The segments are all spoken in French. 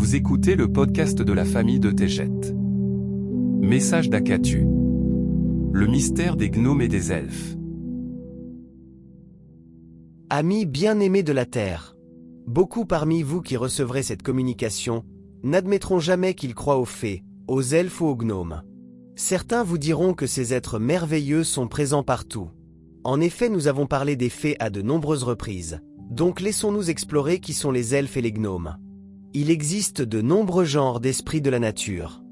Vous écoutez le podcast de la famille de Tejet. Message d'Akatu. Le mystère des gnomes et des elfes. Amis bien-aimés de la Terre, beaucoup parmi vous qui recevrez cette communication n'admettront jamais qu'ils croient aux fées, aux elfes ou aux gnomes. Certains vous diront que ces êtres merveilleux sont présents partout. En effet, nous avons parlé des fées à de nombreuses reprises, donc laissons-nous explorer qui sont les elfes et les gnomes. Il existe de nombreux genres d'esprits de la nature.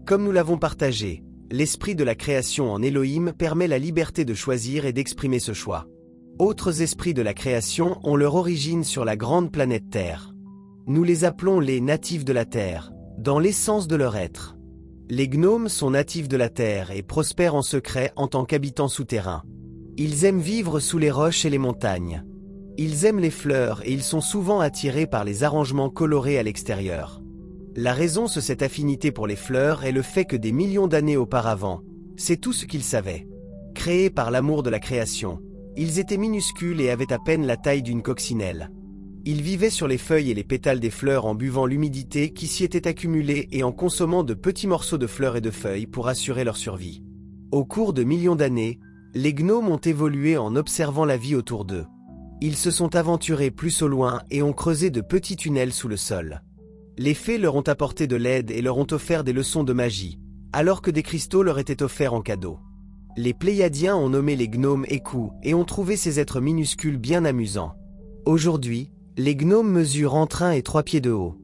Comme nous l'avons partagé, l'esprit de la création en Elohim permet la liberté de choisir et d'exprimer ce choix. Autres esprits de la création ont leur origine sur la grande planète Terre. Nous les appelons les natifs de la Terre, dans l'essence de leur être. Les gnomes sont natifs de la Terre et prospèrent en secret en tant qu'habitants souterrains. Ils aiment vivre sous les roches et les montagnes. Ils aiment les fleurs et ils sont souvent attirés par les arrangements colorés à l'extérieur. La raison de cette affinité pour les fleurs est le fait que des millions d'années auparavant, c'est tout ce qu'ils savaient. Créés par l'amour de la création, ils étaient minuscules et avaient à peine la taille d'une coccinelle. Ils vivaient sur les feuilles et les pétales des fleurs en buvant l'humidité qui s'y était accumulée et en consommant de petits morceaux de fleurs et de feuilles pour assurer leur survie. Au cours de millions d'années, les gnomes ont évolué en observant la vie autour d'eux. Ils se sont aventurés plus au loin et ont creusé de petits tunnels sous le sol. Les fées leur ont apporté de l'aide et leur ont offert des leçons de magie, alors que des cristaux leur étaient offerts en cadeau. Les Pléiadiens ont nommé les gnomes écous et ont trouvé ces êtres minuscules bien amusants. Aujourd'hui, les gnomes mesurent entre 1 et 3 pieds de haut.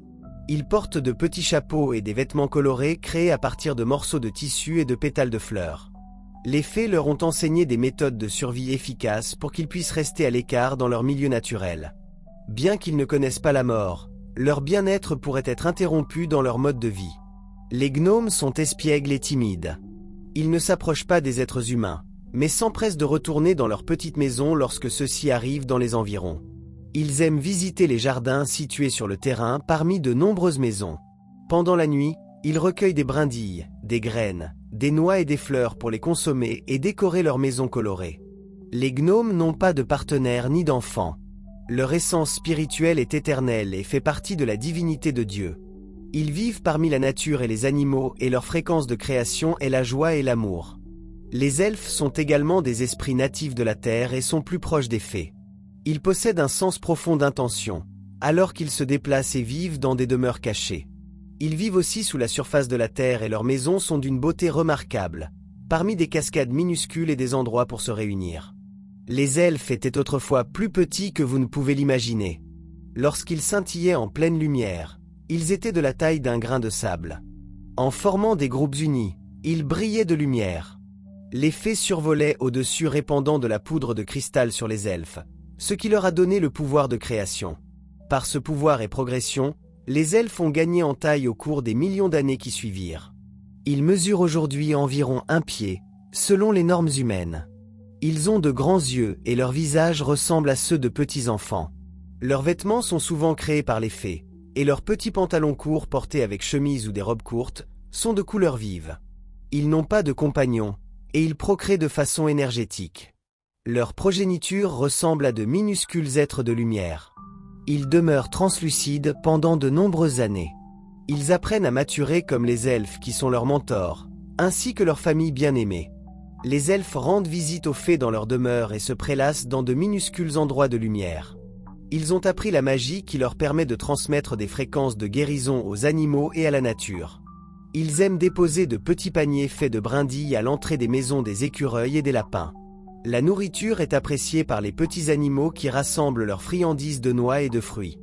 Ils portent de petits chapeaux et des vêtements colorés créés à partir de morceaux de tissu et de pétales de fleurs. Les fées leur ont enseigné des méthodes de survie efficaces pour qu'ils puissent rester à l'écart dans leur milieu naturel. Bien qu'ils ne connaissent pas la mort, leur bien-être pourrait être interrompu dans leur mode de vie. Les gnomes sont espiègles et timides. Ils ne s'approchent pas des êtres humains, mais s'empressent de retourner dans leur petite maison lorsque ceux-ci arrivent dans les environs. Ils aiment visiter les jardins situés sur le terrain parmi de nombreuses maisons. Pendant la nuit, ils recueillent des brindilles, des graines, des noix et des fleurs pour les consommer et décorer leur maison colorée. Les gnomes n'ont pas de partenaire ni d'enfant. Leur essence spirituelle est éternelle et fait partie de la divinité de Dieu. Ils vivent parmi la nature et les animaux et leur fréquence de création est la joie et l'amour. Les elfes sont également des esprits natifs de la terre et sont plus proches des fées. Ils possèdent un sens profond d'intention, alors qu'ils se déplacent et vivent dans des demeures cachées. Ils vivent aussi sous la surface de la terre et leurs maisons sont d'une beauté remarquable, parmi des cascades minuscules et des endroits pour se réunir. Les elfes étaient autrefois plus petits que vous ne pouvez l'imaginer. Lorsqu'ils scintillaient en pleine lumière, ils étaient de la taille d'un grain de sable. En formant des groupes unis, ils brillaient de lumière. Les fées survolaient au-dessus répandant de la poudre de cristal sur les elfes, ce qui leur a donné le pouvoir de création. Par ce pouvoir et progression, les elfes ont gagné en taille au cours des millions d'années qui suivirent. Ils mesurent aujourd'hui environ 1 pied, selon les normes humaines. Ils ont de grands yeux et leurs visages ressemblent à ceux de petits enfants. Leurs vêtements sont souvent créés par les fées, et leurs petits pantalons courts portés avec chemise ou des robes courtes sont de couleurs vives. Ils n'ont pas de compagnons, et ils procréent de façon énergétique. Leur progéniture ressemble à de minuscules êtres de lumière. Ils demeurent translucides pendant de nombreuses années. Ils apprennent à maturer comme les elfes qui sont leurs mentors, ainsi que leurs familles bien-aimées. Les elfes rendent visite aux fées dans leur demeure et se prélassent dans de minuscules endroits de lumière. Ils ont appris la magie qui leur permet de transmettre des fréquences de guérison aux animaux et à la nature. Ils aiment déposer de petits paniers faits de brindilles à l'entrée des maisons des écureuils et des lapins. La nourriture est appréciée par les petits animaux qui rassemblent leurs friandises de noix et de fruits.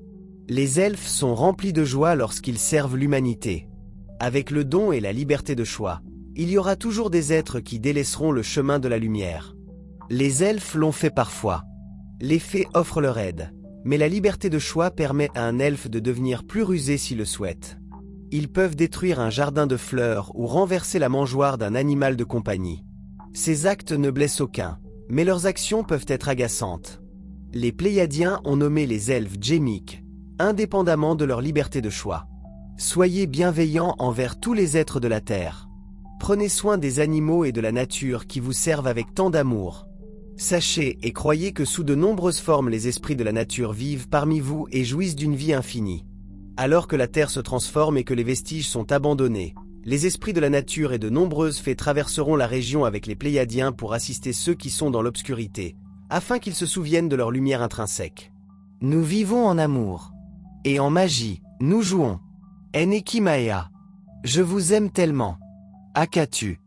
Les elfes sont remplis de joie lorsqu'ils servent l'humanité. Avec le don et la liberté de choix, il y aura toujours des êtres qui délaisseront le chemin de la lumière. Les elfes l'ont fait parfois. Les fées offrent leur aide, mais la liberté de choix permet à un elfe de devenir plus rusé s'il le souhaite. Ils peuvent détruire un jardin de fleurs ou renverser la mangeoire d'un animal de compagnie. Ces actes ne blessent aucun, mais leurs actions peuvent être agaçantes. Les Pléiadiens ont nommé les elfes djémiques, indépendamment de leur liberté de choix. Soyez bienveillants envers tous les êtres de la terre. Prenez soin des animaux et de la nature qui vous servent avec tant d'amour. Sachez et croyez que sous de nombreuses formes les esprits de la nature vivent parmi vous et jouissent d'une vie infinie. Alors que la Terre se transforme et que les vestiges sont abandonnés, les esprits de la nature et de nombreuses fées traverseront la région avec les Pléiadiens pour assister ceux qui sont dans l'obscurité, afin qu'ils se souviennent de leur lumière intrinsèque. Nous vivons en amour. Et en magie, nous jouons. Eneki Maea. Je vous aime tellement. Akatu.